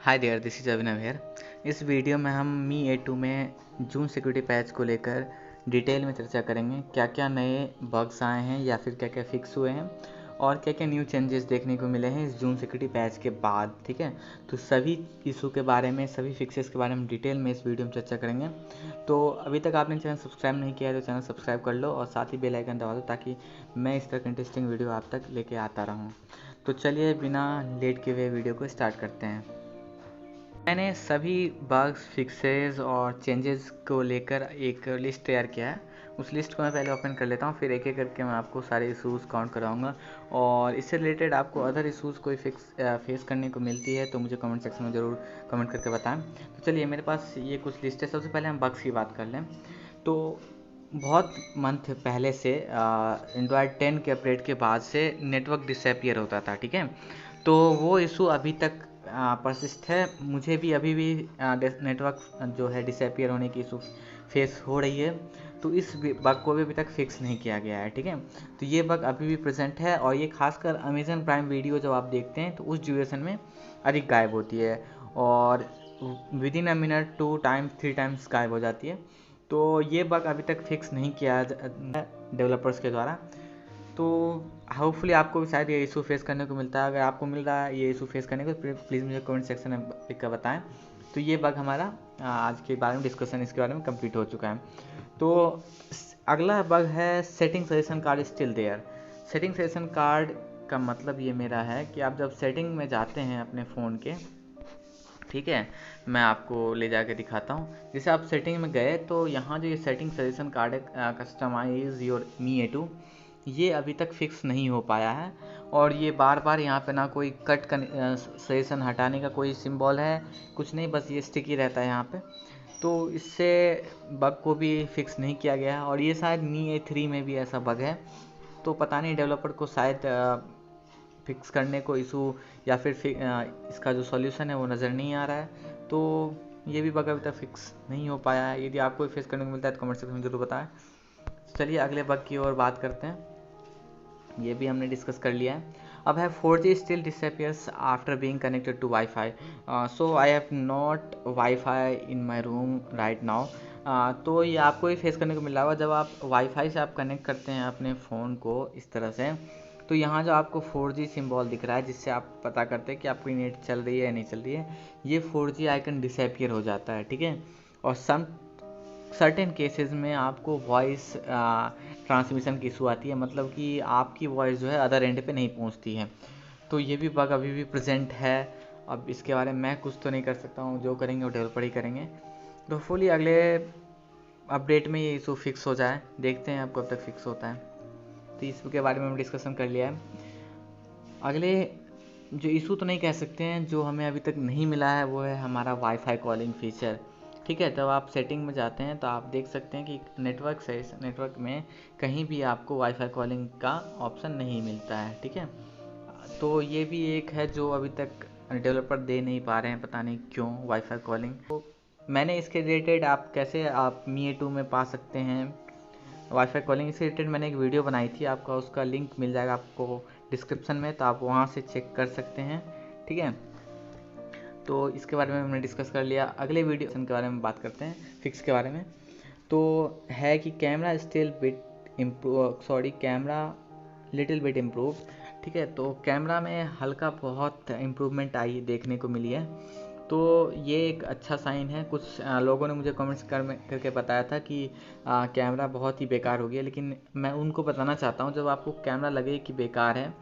Hi there, this is Abhinav here. इस वीडियो में हम मी A2 में जून सिक्योरिटी पैच को लेकर डिटेल में चर्चा करेंगे। क्या क्या नए बग्स आए हैं या फिर क्या क्या फिक्स हुए हैं और क्या क्या न्यू चेंजेस देखने को मिले हैं इस जून सिक्योरिटी पैच के बाद। ठीक है, तो सभी इशू के बारे में, सभी फिक्सेस के बारे में डिटेल में इस वीडियो में चर्चा करेंगे। तो अभी तक आपने चैनल सब्सक्राइब नहीं किया है तो चैनल सब्सक्राइब कर लो और साथ ही बेल आइकन दबा दो ताकि मैं इस तरह की इंटरेस्टिंग वीडियो आप तक लेके आता रहूँ। तो चलिए बिना लेट किए हुए वीडियो को स्टार्ट करते हैं। मैंने सभी बग्स, फिक्सेस और चेंजेस को लेकर एक लिस्ट तैयार किया है। उस लिस्ट को मैं पहले ओपन कर लेता हूँ, फिर एक एक करके मैं आपको सारे इशूज़ काउंट कराऊंगा। और इससे रिलेटेड आपको अदर इशूज़ कोई फेस करने को मिलती है तो मुझे कमेंट सेक्शन में ज़रूर कमेंट करके बताएं। तो चलिए, मेरे पास ये कुछ लिस्ट है। सबसे पहले हम बग्स की बात कर लें तो बहुत मंथ पहले से एंड्रॉयड 10 के अपडेट के बाद से नेटवर्क डिसअपीयर होता था। ठीक है, तो वो इशू अभी तक परसिस्ट है। मुझे भी अभी भी नेटवर्क जो है डिसअपीयर होने की इशू फेस हो रही है। तो इस बग को भी अभी तक फिक्स नहीं किया गया है। ठीक है, तो ये बग अभी भी प्रेजेंट है और ये खासकर अमेजन प्राइम वीडियो जब आप देखते हैं तो उस ड्यूरेशन में अधिक गायब होती है और with in a minute 2 times 3 times गायब हो जाती है। तो ये बग अभी तक फिक्स नहीं किया डेवलपर्स के द्वारा। तो होपफुली आपको भी शायद ये इशू फेस करने को मिलता है। अगर आपको मिल रहा है ये इशू फेस करने को तो प्लीज़ मुझे कमेंट सेक्शन में लिख कर बताएं। तो ये बग हमारा आज के बारे में डिस्कशन इसके बारे में कंप्लीट हो चुका है। तो अगला बग है setting suggestion card still there. Setting suggestion card का मतलब ये मेरा है कि आप जब सेटिंग में जाते हैं अपने फ़ोन के, ठीक है, मैं आपको ले जाके दिखाता हूँ। जैसे आप सेटिंग में गए तो यहाँ जो ये सेटिंग सजेशन कार्ड है, कस्टमाइज योर मी A2, ये अभी तक फिक्स नहीं हो पाया है। और ये बार बार यहाँ पे ना कोई कट का सजेशन हटाने का कोई सिंबल है, कुछ नहीं, बस ये स्टिकी रहता है यहाँ पे। तो इससे बग को भी फिक्स नहीं किया गया है और ये शायद मी A3 में भी ऐसा बग है। तो पता नहीं डेवलपर को शायद फिक्स करने को इशू या फिर इसका जो सॉल्यूशन है वो नज़र नहीं आ रहा है। तो ये भी बग अभी तक फिक्स नहीं हो पाया है। यदि आपको फेस करने को मिलता है तो कमेंट सेक्शन में ज़रूर बताएं। चलिए अगले बग की ओर बात करते हैं। ये भी हमने डिस्कस कर लिया है। अब है 4G still disappears after being connected to wifi. So I have not wifi in my room right now. तो ये आपको ही फेस करने को मिल रहा होगा जब आप वाईफाई से आप कनेक्ट करते हैं अपने फ़ोन को इस तरह से। तो यहाँ जो आपको 4G सिंबल दिख रहा है जिससे आप पता करते हैं कि आपकी नेट चल रही है या नहीं चल रही है, ये 4G आइकन डिसअपियर हो जाता है। ठीक है, और सर्टेन केसेस में आपको वॉइस ट्रांसमिशन की इशू आती है, मतलब कि आपकी वॉइस जो है अदर एंड पे नहीं पहुंचती है। तो ये भी बग अभी भी प्रेजेंट है। अब इसके बारे में मैं कुछ तो नहीं कर सकता हूँ, जो करेंगे वो डेवलपर ही करेंगे। तो फुली अगले अपडेट में ये इशू फिक्स हो जाए, देखते हैं अब कब तक फिक्स होता है। तो इसके बारे में हम डिस्कशन कर लिया है। अगले जो इशू तो नहीं कह सकते हैं, जो हमें अभी तक नहीं मिला है वो है हमारा वाईफाई कॉलिंग फीचर। ठीक है, जब आप सेटिंग में जाते हैं तो आप देख सकते हैं कि नेटवर्क में कहीं भी आपको वाईफाई कॉलिंग का ऑप्शन नहीं मिलता है। ठीक है, तो ये भी एक है जो अभी तक डेवलपर दे नहीं पा रहे हैं, पता नहीं क्यों, वाईफाई कॉलिंग। तो मैंने इसके रिलेटेड आप मी A2 में पा सकते हैं वाईफाई कॉलिंग, इससे रिलेटेड मैंने एक वीडियो बनाई थी, आपका उसका लिंक मिल जाएगा आपको डिस्क्रिप्शन में, तो आप वहाँ से चेक कर सकते हैं। ठीक है, तो इसके बारे में हमने डिस्कस कर लिया। अगले वीडियो के बारे में बात करते हैं, फिक्स के बारे में। तो है कि camera still bit improve, camera little bit improve. ठीक है, तो कैमरा में हल्का बहुत इम्प्रूवमेंट आई देखने को मिली है। तो ये एक अच्छा साइन है। कुछ लोगों ने मुझे कमेंट्स करके बताया था कि कैमरा बहुत ही बेकार हो गया, लेकिन मैं उनको बताना चाहता हूँ, जब आपको कैमरा लगे कि बेकार है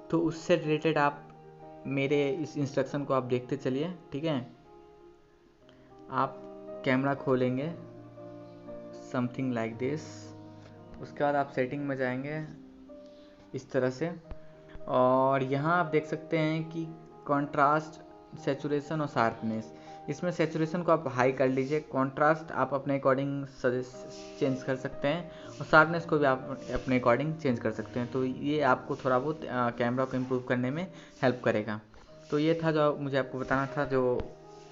तो उससे रिलेटेड आप मेरे इस इंस्ट्रक्शन को आप देखते चलिए। ठीक है, आप कैमरा खोलेंगे समथिंग लाइक दिस, उसके बाद आप सेटिंग में जाएंगे इस तरह से, और यहाँ आप देख सकते हैं कि कंट्रास्ट, सैचुरेशन और शार्पनेस। इसमें सैचुरेशन को आप हाई कर लीजिए, कंट्रास्ट आप अपने अकॉर्डिंग चेंज कर सकते हैं और शार्पनेस को भी आप अपने अकॉर्डिंग चेंज कर सकते हैं। तो ये आपको थोड़ा बहुत कैमरा को इम्प्रूव करने में हेल्प करेगा। तो ये था जो मुझे आपको बताना था, जो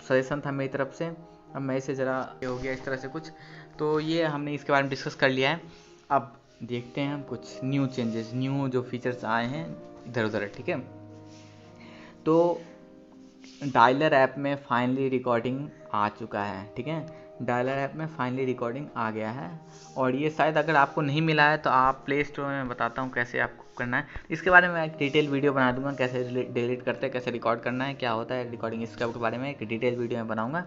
सजेशन था मेरी तरफ से। अब मैं इसे ज़रा हो गया इस तरह से कुछ, तो ये हमने इसके बारे में डिस्कस कर लिया है। अब देखते हैं हम कुछ न्यू चेंजेस, न्यू जो फीचर्स आए हैं इधर उधर। ठीक है, तो डायलर ऐप में फाइनली रिकॉर्डिंग आ चुका है। ठीक है, डायलर ऐप में फाइनली रिकॉर्डिंग आ गया है। और ये शायद अगर आपको नहीं मिला है तो आप प्ले स्टोर में बताता हूँ कैसे आपको करना है। इसके बारे में एक डिटेल वीडियो बना दूंगा, कैसे डिलीट करते हैं, कैसे रिकॉर्ड करना है, क्या होता है रिकॉर्डिंग, इसके बारे में एक डिटेल वीडियो में बनाऊंगा।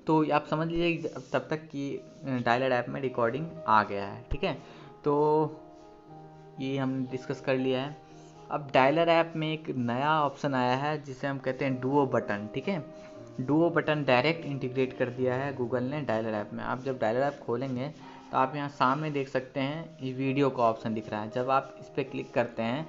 तो आप समझ लीजिए तब तक कि डायलर ऐप में रिकॉर्डिंग आ गया है। ठीक है, तो ये हम डिस्कस कर लिया है। अब डायलर ऐप में एक नया ऑप्शन आया है जिसे हम कहते हैं डुओ बटन। ठीक है, डुओ बटन डायरेक्ट इंटीग्रेट कर दिया है गूगल ने डायलर ऐप में। आप जब डायलर ऐप खोलेंगे तो आप यहाँ सामने देख सकते हैं ये वीडियो का ऑप्शन दिख रहा है। जब आप इस पर क्लिक करते हैं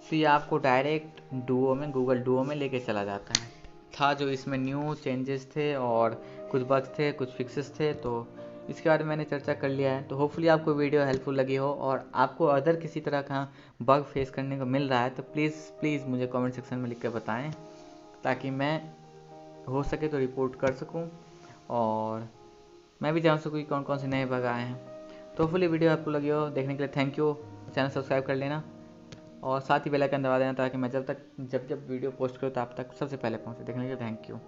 तो ये आपको डायरेक्ट डुओ में, गूगल डुओ में लेके चला जाता है। था जो इसमें न्यू चेंजेस थे और कुछ बग्स थे, कुछ फिक्सेस थे, तो इसके बारे में मैंने चर्चा कर लिया है। तो होपफुली आपको वीडियो हेल्पफुल लगी हो और आपको अदर किसी तरह का बग फेस करने को मिल रहा है तो प्लीज़ मुझे कमेंट सेक्शन में लिख कर बताएं, ताकि मैं हो सके तो रिपोर्ट कर सकूं और मैं भी जान सकूं कि कौन कौन से नए बग आए हैं। तो होपफुली वीडियो आपको लगी हो। देखने के लिए थैंक यू। चैनल सब्सक्राइब कर लेना और साथ ही बेल आइकन दबा देना ताकि मैं जब वीडियो पोस्ट करूँ तो आप तक सबसे पहले पहुँचे। देखने के लिए थैंक यू।